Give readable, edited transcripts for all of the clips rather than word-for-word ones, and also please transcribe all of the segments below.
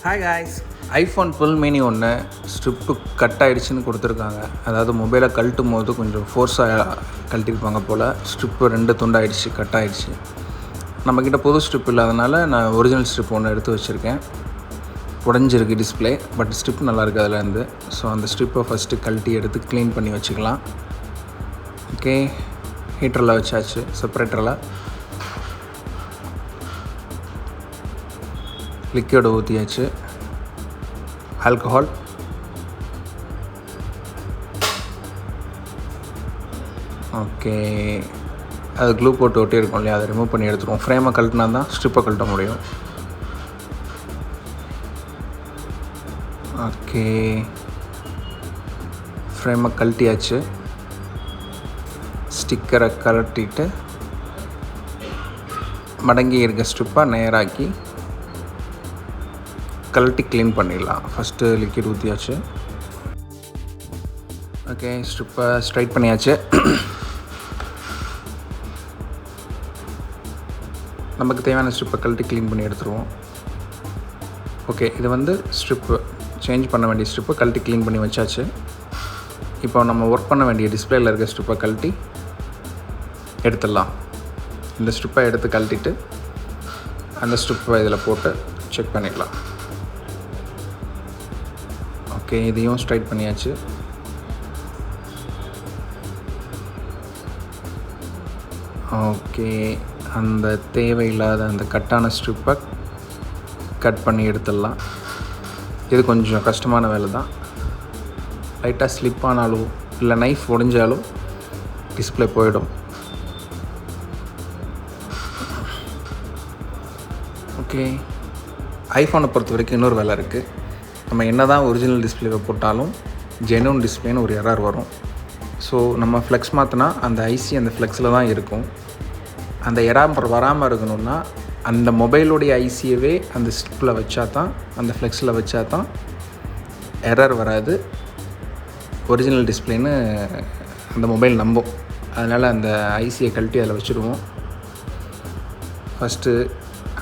Hi guys, iPhone full mini ஒன்று strip cut ஆகிடுச்சின்னு கொடுத்துருக்காங்க. அதாவது மொபைலை கழட்டும் போது கொஞ்சம் ஃபோர்ஸாக கழட்டிருப்பாங்க போல். ஸ்ட்ரிப்பு 2 துண்டாகிடுச்சு, கட் ஆகிடுச்சு. நம்மக்கிட்ட புது ஸ்ட்ரிப் இல்லாதனால நான் ஒரிஜினல் ஸ்ட்ரிப் ஒன்று எடுத்து வச்சுருக்கேன். உடஞ்சிருக்கு டிஸ்பிளே, பட் ஸ்ட்ரிப் நல்லாயிருக்கு அதுலேருந்து. ஸோ அந்த ஸ்ட்ரிப்பை ஃபஸ்ட்டு கழட்டி எடுத்து க்ளீன் பண்ணி வச்சுக்கலாம். ஓகே, ஹீட்டரில் வச்சாச்சு, செப்பரேட்டரில் லிக்விட் ஊற்றியாச்சு. ஆல்கஹால், ஓகே, அது க்ளூ போட்டு ஒட்டி இருக்கும் இல்லையா, அதை ரிமூவ் பண்ணி எடுத்துருவோம். ஃப்ரேமை கழட்டினா தான் ஸ்ட்ரிப்பை கழட்ட முடியும். ஓகே, ஃப்ரேமை கழட்டியாச்சு. ஸ்டிக்கரை கழட்டிட்டு மடங்கி இருக்க ஸ்ட்ரிப்பை நேராக்கி கழட்டி க்ளீன் பண்ணிடலாம். ஃபஸ்ட்டு லிக்விட் ஊற்றியாச்சு. ஓகே, ஸ்ட்ரிப்பை ஸ்ட்ரைட் பண்ணியாச்சு. நமக்கு தேவையான ஸ்ட்ரிப்பை கழட்டி க்ளீன் பண்ணி எடுத்துருவோம். ஓகே, இது வந்து ஸ்ட்ரிப்பு சேஞ்ச் பண்ண வேண்டிய ஸ்ட்ரிப்பை கழட்டி க்ளீன் பண்ணி வச்சாச்சு. இப்போ நம்ம ஒர்க் பண்ண வேண்டிய டிஸ்பிளேயில் இருக்க ஸ்ட்ரிப்பை கழட்டி எடுத்துடலாம். இந்த ஸ்ட்ரிப்பை எடுத்து கழட்டிட்டு அந்த ஸ்ட்ரிப்பை இதில் போட்டு செக் பண்ணிடலாம். ஓகே, இதையும் ஸ்ட்ரைட் பண்ணியாச்சு. ஓகே, அந்த தேவையில்லாத அந்த கட்டான ஸ்ட்ரிப்பை கட் பண்ணி எடுத்துடலாம். இது கொஞ்சம் கஷ்டமான வேலை தான். லைட்டாக ஸ்லிப் ஆனாலும் இல்லை நைஃப் உடைஞ்சாலும் டிஸ்பிளே போயிடும். ஓகே, ஐஃபோனை பொறுத்த வரைக்கும் இன்னொரு வேலை இருக்குது. நம்ம என்ன தான் ஒரிஜினல் டிஸ்பிளேவை போட்டாலும் ஜெனுவன் டிஸ்பிளேன்னு ஒரு எரர் வரும். ஸோ நம்ம ஃப்ளெக்ஸ் மாற்றினா அந்த ஐசி அந்த ஃப்ளெக்ஸில் தான் இருக்கும். அந்த எரர் வராமல் இருக்கணும்னா அந்த மொபைலுடைய ஐசியவே அந்த ஸ்ட்ரிப்பில் வச்சா தான், அந்த ஃப்ளெக்ஸில் வச்சா தான் எரர் வராது, ஒரிஜினல் டிஸ்பிளேன்னு அந்த மொபைல் நம்பும். அதனால் அந்த ஐசியை கழட்டி அதில் வச்சுருவோம். ஃபஸ்ட்டு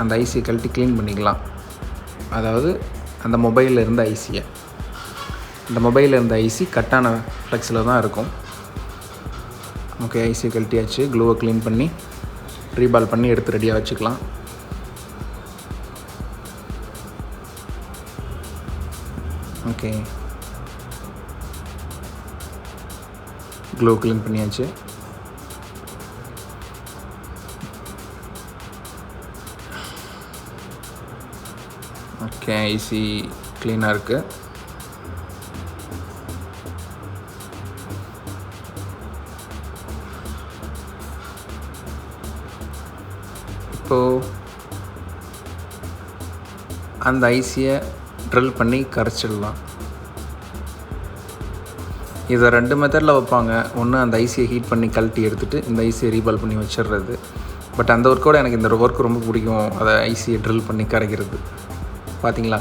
அந்த ஐசியை கழட்டி க்ளீன் பண்ணிக்கலாம். அதாவது அந்த மொபைலில் இருந்த ஐசியை, இந்த மொபைலில் இருந்த ஐசி கட்டான ஃப்ளெக்ஸில் தான் இருக்கும். ஓகே, ஐசியை கழட்டியாச்சு. க்ளூவை க்ளீன் பண்ணி ரீபால் பண்ணி எடுத்து ரெடியாக வச்சுக்கலாம். ஓகே, க்ளூ க்ளீன் பண்ணியாச்சு. ஓகே, ஐசி க்ளீனாக இருக்குது. இப்போது அந்த ஐசியை ட்ரில் பண்ணி கரைச்சிடலாம். இதை 2 மெத்தடில் வைப்பாங்க. ஒன்று அந்த ஐசியை ஹீட் பண்ணி கழட்டி எடுத்துகிட்டு இந்த ஐசியை ரீபால் பண்ணி வச்சிடுறது. பட் அந்த ஒர்க்கோடு எனக்கு இந்த ஒர்க் ரொம்ப பிடிக்கும். அதை ஐசியை ட்ரில் பண்ணி கரைக்கிறது. பார்த்தீங்களா,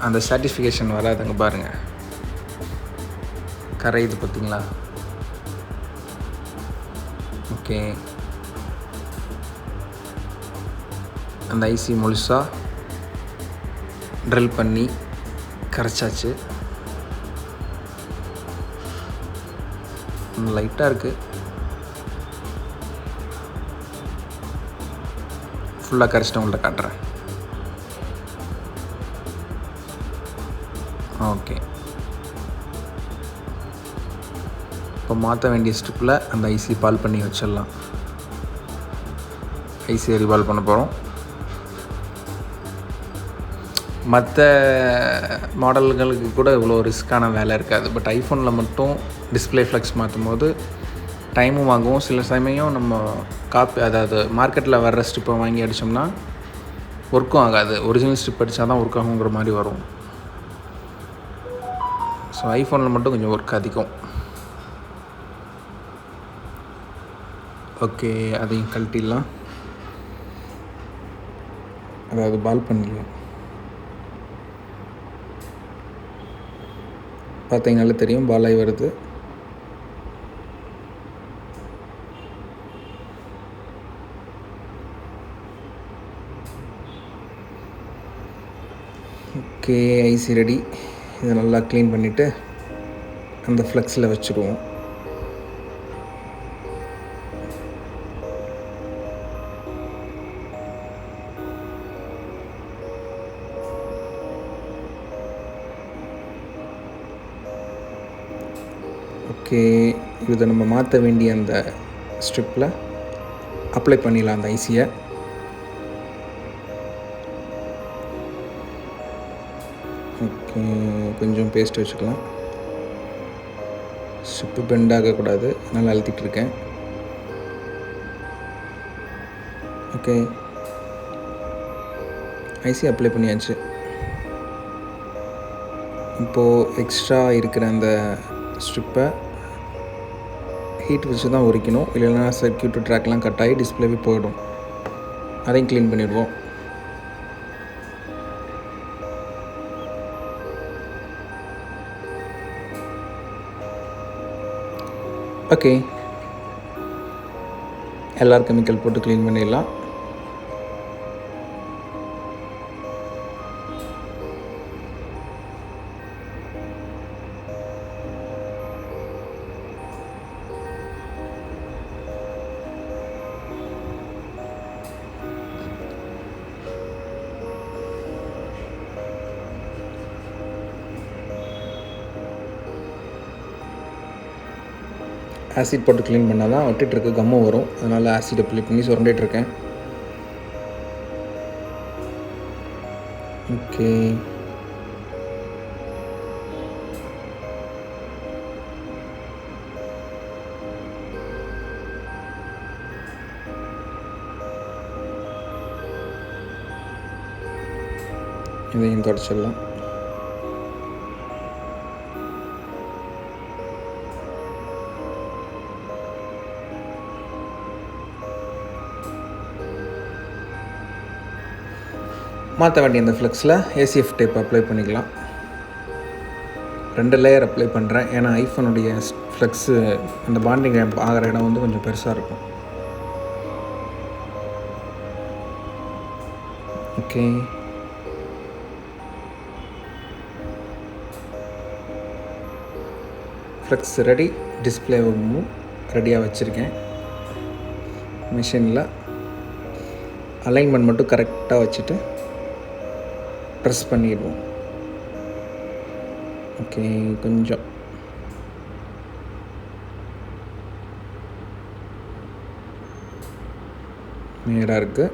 அந்த சாட்டிஸ்ஃபிகேஷன் வராதுங்க பாருங்கள், கரையுது பார்த்தீங்களா. ஓகே, அந்த ஐசி முழுசாக ட்ரில் பண்ணி கரைச்சாச்சு. லைட்டாக இருக்குது, ஃபுல்லாக கரைச்சிட்டு உங்கள்கிட்ட காட்டுறேன். ஓகே, இப்போ மாற்ற வேண்டிய ஸ்ட்ரிப்பில் அந்த ஐசி பால் பண்ணி வச்சிடலாம். ஐசியை ரீபால் பண்ண போகிறோம். மற்ற மாடல்களுக்கு கூட இவ்வளோ ரிஸ்க்கான வேலை இருக்காது. பட் ஐஃபோனில் மட்டும் டிஸ்பிளே ஃப்ளெக்ஸ் மாற்றும் போது டைமும் வாங்குவோம். சில சமயம் நம்ம அதாவது மார்க்கெட்டில் வர்ற ஸ்ட்ரிப்பை வாங்கி அடித்தோம்னா ஒர்க்கும் ஆகாது. ஒரிஜினல் ஸ்ட்ரிப் அடித்தா தான் ஒர்க் ஆகுங்கிற மாதிரி வரும். ஸோ ஐஃபோனில் மட்டும் கொஞ்சம் ஒர்க் அதிகம். ஓகே, அதையும் கழட்டிடலாம். அதாவது பால் பண்ணிடலாம். பார்த்தீங்கனாலே தெரியும், பாலாகி வருது. ஓகே, ஐசி ரெடி. இதை நல்லா க்ளீன் பண்ணிவிட்டு அந்த ஃப்ளெக்ஸில் வச்சுடுவோம். ஓகே, இதை நம்ம மாற்ற வேண்டிய அந்த ஸ்ட்ரிப்பில் அப்ளை பண்ணிடலாம் அந்த ஐசியை. ஓகே, கொஞ்சம் பேஸ்ட் வச்சுக்கலாம். ஸ்ட்ரிப்பு பெண்ட் ஆகக்கூடாது, அதனால் அழுத்திட்டுருக்கேன். ஓகே, ஐசி அப்ளை பண்ணியாச்சு. இப்போது எக்ஸ்ட்ரா இருக்கிற அந்த ஸ்ட்ரிப்பை ஹீட் வச்சு தான் உரிக்கணும், இல்லைன்னா சர்க்யூட் ட்ராக்லாம் கட் ஆகி டிஸ்பிளேவே போயிடும். அதையும் க்ளீன் பண்ணிடுவோம். ஓகே, எல்லாரும் கெமிக்கல் போட்டு க்ளீன் பண்ணிடலாம். ஆசிட் போட்டு க்ளீன் பண்ணால் தான் ஒட்டிகிட்ருக்கு கம்மு வரும், அதனால் ஆசிட் அப்ளை பண்ணி சுரண்டிகிட்ருக்கேன். ஓகே, இதையும் தொடச்சிடலாம். மாற்ற வேண்டிய அந்த ஃப்ளெக்ஸில் ஏசிஎஃப் டேப் அப்ளை பண்ணிக்கலாம். 2 லேயர் அப்ளை பண்ணுறேன், ஏன்னா ஐஃபோனுடைய ஃப்ளெக்ஸு அந்த பாண்டிங் ஆகிற இடம் வந்து கொஞ்சம் பெருசாக இருக்கும். Okay, flex ready. டிஸ்பிளேவும் ரெடியாக வச்சுருக்கேன். மிஷினில் அலைன்மெண்ட் மட்டும் கரெக்டாக வச்சுட்டு ப்ரெஸ் பண்ணிடுவோம். ஓகே, கொஞ்சம் நேராக இருக்குது,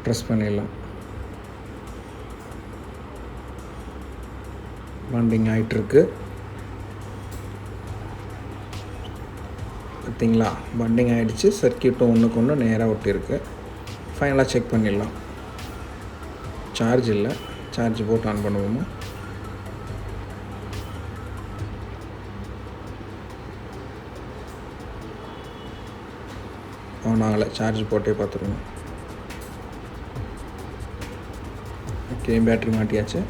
ப்ரெஸ் பண்ணிடலாம். பாண்டிங் ஆகிட்டுருக்கு. பார்த்தீங்களா, பாண்டிங் ஆகிடுச்சு. சர்க்யூட்டும் ஒன்றுக்கு ஒன்று நேராக ஒட்டியிருக்கு. ஃபைனலாக செக் பண்ணிடலாம். சார்ஜ் இல்லை, சார்ஜ் போட்டு ஆன் பண்ணுவோமா? ஆன் ஆகலை, சார்ஜ் போட்டே பார்த்துருவோம். ஓகே, பேட்ரி மாட்டியாச்சு.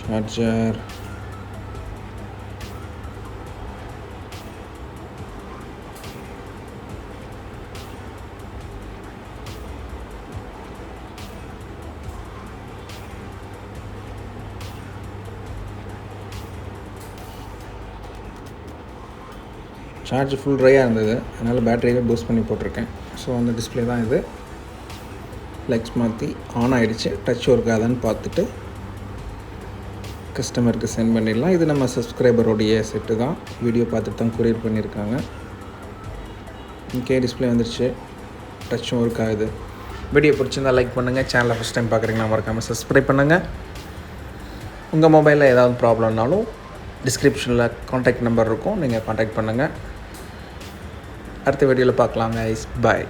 சார்ஜர் சார்ஜ் ஃபுல் ட்ரையாக இருந்தது, அதனால் பேட்டரியே பூஸ்ட் பண்ணி போட்டிருக்கேன். ஸோ அந்த டிஸ்பிளே தான் இது. ஃப்ளெக்ஸ் மாற்றி ஆன் ஆகிடுச்சு. டச் ஒர்க் ஆகுதான்னு பார்த்துட்டு கஸ்டமருக்கு சென்ட் பண்ணிடலாம். இது நம்ம சப்ஸ்கிரைபருடைய செட்டு தான், வீடியோ பார்த்துட்டு தான் கொரியர் பண்ணியிருக்காங்க. ஓகே, டிஸ்பிளே வந்துடுச்சு, டச்சும் ஒர்க் ஆகுது. வீடியோ பிடிச்சிருந்தால் லைக் பண்ணுங்கள். சேனலை ஃபஸ்ட் டைம் பார்க்குறீங்கன்னா மறக்காமல் சப்ஸ்கிரைப் பண்ணுங்கள். உங்கள் மொபைலில் ஏதாவது ப்ராப்ளம்னாலும் டிஸ்கிரிப்ஷனில் காண்டாக்ட் நம்பர் இருக்கும், நீங்கள் காண்டாக்ட் பண்ணுங்கள். அடுத்த வீடியோவில் பார்க்கலாம் கைஸ். பாய்.